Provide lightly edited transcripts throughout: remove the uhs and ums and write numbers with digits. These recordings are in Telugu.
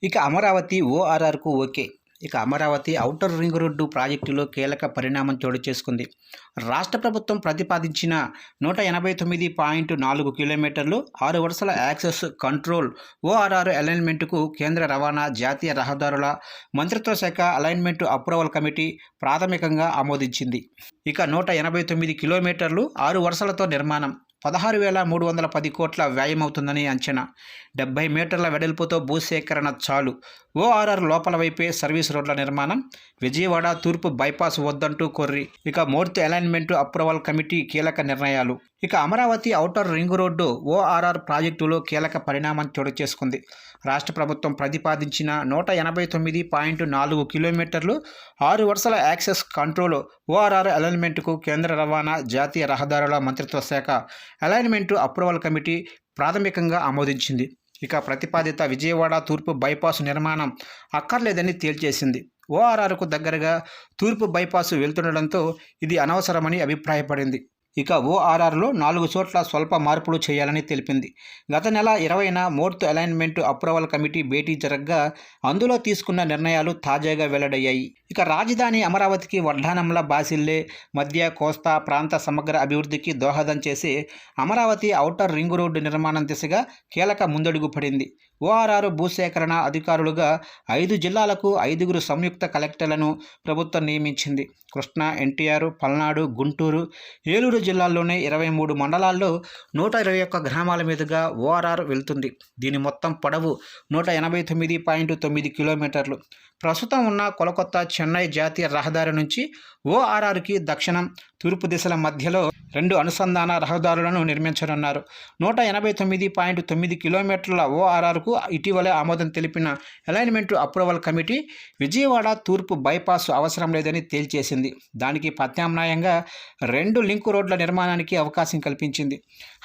ఇక అమరావతి ఓఆర్ఆర్కు ఓకే. ఇక అమరావతి ఔటర్ రింగ్ రోడ్డు ప్రాజెక్టులో కీలక పరిణామం చోటు చేసుకుంది. రాష్ట్ర ప్రభుత్వం ప్రతిపాదించిన 189.4 కిలోమీటర్లు 6 వరుసల యాక్సెస్ కంట్రోల్ ఓఆర్ఆర్ అలైన్మెంట్కు కేంద్ర రవాణా, జాతీయ రహదారుల మంత్రిత్వ శాఖ అలైన్మెంట్ అప్రూవల్ కమిటీ ప్రాథమికంగా ఆమోదించింది. ఇక 189 కిలోమీటర్లు 6 వరుసలతో నిర్మాణం 16,310 కోట్ల వ్యయమవుతుందని అంచనా. 70 మీటర్ల వెడల్పుతో భూసేకరణ చాలు. ఓఆర్ఆర్ లోపల వైపే సర్వీస్ రోడ్ల నిర్మాణం. విజయవాడ తూర్పు బైపాస్ వద్దంటూ కొర్రి. ఇక మోర్త్ అలైన్మెంట్ అప్రూవల్ కమిటీ కీలక నిర్ణయాలు. ఇక Amaravati outer ring road ORR ప్రాజెక్టులో కీలక పరిణామం చోటు చేసుకుంది. రాష్ట్ర ప్రభుత్వం ప్రతిపాదించిన 189.4 కిలోమీటర్లు 6 వరుసల యాక్సెస్ కంట్రోల్ ఓఆర్ఆర్ అలైన్మెంట్కు కేంద్ర రవాణా, జాతీయ రహదారుల మంత్రిత్వ శాఖ అలైన్మెంట్ అప్రూవల్ కమిటీ ప్రాథమికంగా ఆమోదించింది. ఇక ప్రతిపాదిత విజయవాడ తూర్పు బైపాస్ నిర్మాణం అక్కర్లేదని తేల్చేసింది. ఓఆర్ఆర్కు దగ్గరగా తూర్పు బైపాస్ వెళ్తుండడంతో ఇది అనవసరమని అభిప్రాయపడింది. ఇక ఓఆర్ఆర్లో 4 చోట్ల స్వల్ప మార్పులు చేయాలని తెలిపింది. గత నెల 20న మోర్త్ అలైన్మెంట్ అప్రూవల్ కమిటీ భేటీ జరగగా అందులో తీసుకున్న నిర్ణయాలు తాజాగా వెల్లడయ్యాయి. ఇక రాజధాని అమరావతికి వడ్డానంలా బాసిల్లే మధ్య కోస్తా ప్రాంత సమగ్ర అభివృద్ధికి దోహదం చేసే అమరావతి ఔటర్ రింగ్ రోడ్డు నిర్మాణం దిశగా కీలక ముందడుగు పడింది. ఓఆర్ఆర్ భూసేకరణ అధికారులుగా 5 జిల్లాలకు 5గురు సంయుక్త కలెక్టర్లను ప్రభుత్వం నియమించింది. కృష్ణా, ఎన్టీఆర్, పల్నాడు, గుంటూరు, ఏలూరు జిల్లాల్లోనే 23 మండలాల్లో 121 గ్రామాల మీదుగా ఓఆర్ఆర్ వెళ్తుంది. దీని మొత్తం పొడవు 189.9 కిలోమీటర్లు. ప్రస్తుతం ఉన్న కొలకొత్త చెన్నై జాతీయ రహదారి నుంచి ఓఆర్ఆర్కి దక్షిణం, తూర్పు దిశల మధ్యలో 2 అనుసంధాన రహదారులను నిర్మించనున్నారు. 189.9 కిలోమీటర్ల ఓఆర్ఆర్కు ఇటీవలే ఆమోదం తెలిపిన అలైన్మెంట్ అప్రూవల్ కమిటీ విజయవాడ తూర్పు బైపాస్ అవసరం లేదని తేల్చేసింది. దానికి ప్రత్యామ్నాయంగా 2 లింకు రోడ్ల నిర్మాణానికి అవకాశం కల్పించింది.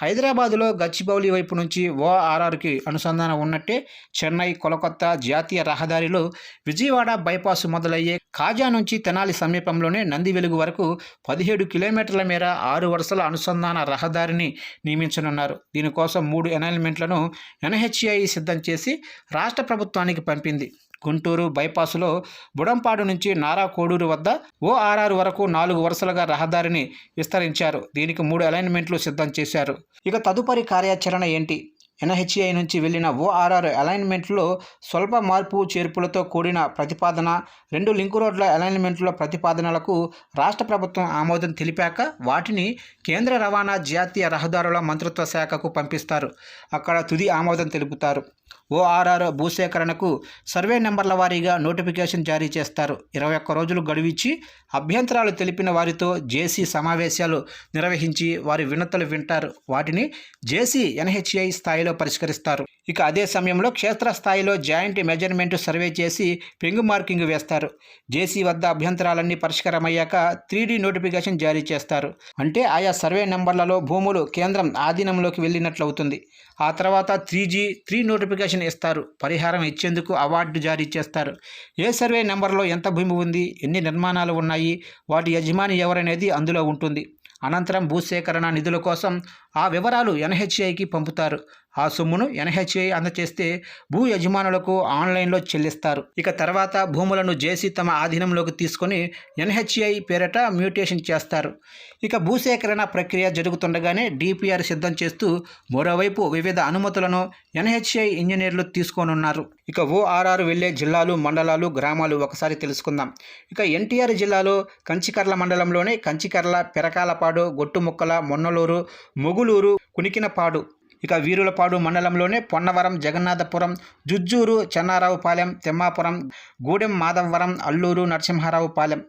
హైదరాబాదులో గచ్చిబౌలి వైపు నుంచి ఓఆర్ఆర్కి అనుసంధానం ఉన్నట్టే చెన్నై కొలకొత్త జాతీయ రహదారిలో విజయవాడ బైపాస్ మొదలయ్యే కాజా నుంచి తెనాలి సమీపంలోనే నంది వెలుగు వరకు 17 కిలోమీటర్ల మేర 6 వరుసల అనుసంధాన రహదారిని నియమించనున్నారు. దీనికోసం 3 అలైన్మెంట్లను ఎన్హెచ్ఐ సిద్ధం చేసి రాష్ట్ర ప్రభుత్వానికి పంపింది. గుంటూరు బైపాసులో బుడంపాడు నుంచి నారా కోడూరు వద్ద ఓఆర్ఆర్ వరకు 4 వరుసలుగా రహదారిని విస్తరించారు. దీనికి 3 అలైన్మెంట్లు సిద్ధం చేశారు. ఇక తదుపరి కార్యాచరణ ఏంటి? ఎన్హెచ్ఐ నుంచి వెళ్లిన ఓఆర్ఆర్ అలైన్మెంట్లో స్వల్ప మార్పు చేర్పులతో కూడిన ప్రతిపాదన, 2 లింకు రోడ్ల అలైన్మెంట్ల ప్రతిపాదనలకు రాష్ట్ర ప్రభుత్వం ఆమోదం తెలిపాక వాటిని కేంద్ర రవాణా, జాతీయ రహదారుల మంత్రిత్వ శాఖకు పంపిస్తారు. అక్కడ తుది ఆమోదం తెలుపుతారు. ఓఆర్ఆర్ భూసేకరణకు సర్వే నెంబర్ల వారీగా నోటిఫికేషన్ జారీ చేస్తారు. 21 రోజులు గడువిచ్చి అభ్యంతరాలు తెలిపిన వారితో జేసీ సమావేశాలు నిర్వహించి వారి వినతులు వింటారు. వాటిని జేసీ ఎన్హెచ్ఐ స్థాయిలో పరిష్కరిస్తారు. ఇక అదే సమయంలో క్షేత్రస్థాయిలో జాయింట్ మెజర్మెంట్ సర్వే చేసి పెంగు మార్కింగ్ వేస్తారు. జేసీ వద్ద అభ్యంతరాలన్నీ పరిష్కారమయ్యాక 3D నోటిఫికేషన్ జారీ చేస్తారు. అంటే ఆయా సర్వే నెంబర్లలో భూములు కేంద్రం ఆధీనంలోకి వెళ్ళినట్లవుతుంది. ఆ తర్వాత 3G నోటిఫికేషన్ ఇస్తారు. పరిహారం ఇచ్చేందుకు అవార్డు జారీ చేస్తారు. ఏ సర్వే నెంబర్లో ఎంత భూమి ఉంది, ఎన్ని నిర్మాణాలు ఉన్నాయి, వాటి యజమాని ఎవరనేది అందులో ఉంటుంది. అనంతరం భూసేకరణ నిధుల కోసం ఆ వివరాలు ఎన్హెచ్ఐకి పంపుతారు. ఆ సొమ్మును ఎన్హెచ్ఐ అందచేస్తే భూ యజమానులకు ఆన్లైన్లో చెల్లిస్తారు. ఇక తర్వాత భూములను జేసీ తమ ఆధీనంలోకి తీసుకొని ఎన్హెచ్ఐ పేరిట మ్యూటేషన్ చేస్తారు. ఇక భూసేకరణ ప్రక్రియ జరుగుతుండగానే డిపిఆర్ సిద్ధం చేస్తూ మరోవైపు వివిధ అనుమతులను ఎన్హెచ్ఐ ఇంజనీర్లు తీసుకోనున్నారు. ఇక ఓఆర్ఆర్ వెళ్లే జిల్లాలు, మండలాలు, గ్రామాలు ఒకసారి తెలుసుకుందాం. ఇక ఎన్టీఆర్ జిల్లాలో కంచికర్ల మండలంలోనే కంచికర్ల, పెరకాలపాడు, గొట్టుముక్కల, మొన్నలూరు, మొగులూరు, కునికినపాడు. ఇక వీరులపాడు మండలంలోనే పొన్నవరం, జగన్నాథపురం, జుజ్జూరు, చెన్నారావుపాలెం, తిమ్మాపురం, గూడెం మాధవవరం, అల్లూరు, నరసింహారావుపాలెం.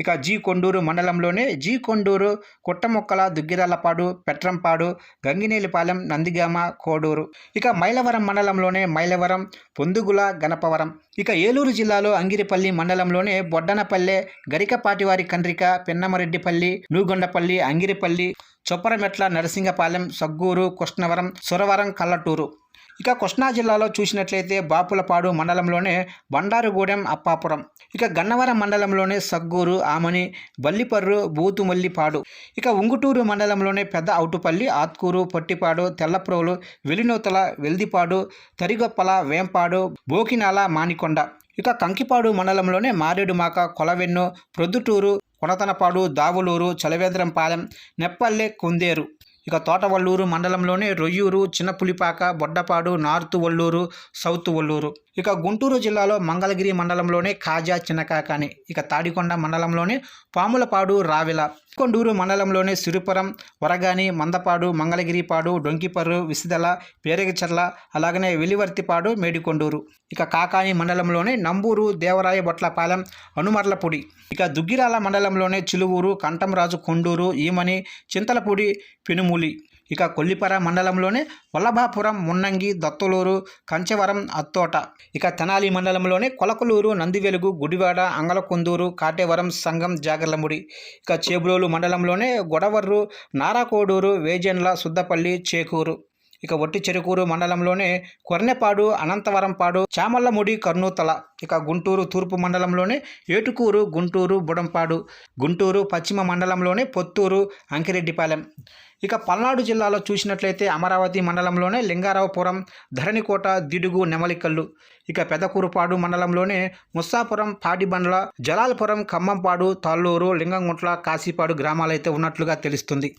ఇక కొండూరు మండలంలోనే కొండూరు, కుట్టముక్కల, దుగ్గిరాలపాడు, పెట్రంపాడు, గంగినేలిపాలెం, నందిగామ, కోడూరు. ఇక మైలవరం మండలంలోనే మైలవరం, పొందుగుల, గణపవరం. ఇక ఏలూరు జిల్లాలో అంగిరిపల్లి మండలంలోనే బొడ్డనపల్లె, గరికపాటివారి కండ్రిక, పెన్నమరెడ్డిపల్లి, నూగొండపల్లి, అంగిరిపల్లి, చొప్పరమెట్ల, నరసింగపాలెం, సగ్గూరు, కృష్ణవరం, సురవరం, కల్లటూరు. ఇక కృష్ణా జిల్లాలో చూసినట్లయితే బాపులపాడు మండలంలోనే బండారుగూడెం అప్పాపురం, ఇక గన్నవరం మండలంలోనే సగ్గూరు ఆమని బల్లిపర్రు బూతుమల్లిపాడు, ఇక ఉంగుటూరు మండలంలోనే పెద్ద ఔటుపల్లి ఆత్కూరు పొట్టిపాడు తెల్లప్రోలు వెలినూతల వెల్దిపాడు తరిగొప్పల వేంపాడు బోకినాల మానికొండ, ఇక కంకిపాడు మండలంలోనే మారేడుమాక కొలవెన్ను ప్రొద్దుటూరు కొనతనపాడు దావులూరు చలవేంద్రంపాలెం నెప్పల్లె కుందేరు, ఇక తోటవల్లూరు మండలంలోనే రొయ్యూరు చిన్నపులిపాక బొడ్డపాడు నార్త్ వల్లూరు సౌత్ వల్లూరు, ఇక గుంటూరు జిల్లాలో మంగళగిరి మండలంలోనే కాజా చిన్నకాకాని, ఇక తాడికొండ మండలంలోనే పాములపాడు రావిల, కొండూరు మండలంలోనే సిరుపురం వరగాని మందపాడు మంగళగిరిపాడు డొంకిపర్రు విసిదల పేరగిచర్ల అలాగనే వెలివర్తిపాడు మేడికొండూరు, ఇక కాకాని మండలంలోనే నంబూరు దేవరాయ బొట్లపాలెం అనుమర్లపూడి, ఇక దుగ్గిరాల మండలంలోనే చిలువూరు కంఠంరాజు కొండూరు ఈమని చింతలపూడి పెనుమూలి, ఇక కొల్లిపర మండలంలోనే వల్లభాపురం మున్నంగి దత్తలూరు కంచెవరం అత్తోట, ఇక తెనాలి మండలంలోనే కొలకలూరు నందివెలుగు గుడివాడ అంగలకొందూరు కాటేవరం సంగం జాగర్లముడి, ఇక చేబ్రోలు మండలంలోనే గొడవర్రు నారాకోడూరు వేజెండ్ల సుద్దపల్లి చేకూరు, ఇక ఒట్టి చెరుకూరు మండలంలోనే కొర్నెపాడు అనంతవరంపాడు చామల్లముడి కర్నూతల, ఇక గుంటూరు తూర్పు మండలంలోనే ఏటుకూరు గుంటూరు బుడంపాడు, గుంటూరు పశ్చిమ మండలంలోనే పొత్తూరు అంకిరెడ్డిపాలెం, ఇక పల్నాడు జిల్లాలో చూసినట్లయితే అమరావతి మండలంలోనే లింగారావుపురం ధరణికోట దిడుగు నెమలికల్లు, ఇక పెదకూరుపాడు మండలంలోనే ముస్సాపురం పాడిబండ్ల జలాల్పురం ఖమ్మంపాడు తాళ్ళూరు లింగంగుంట్ల కాశీపాడు గ్రామాలైతే ఉన్నట్లుగా తెలుస్తుంది.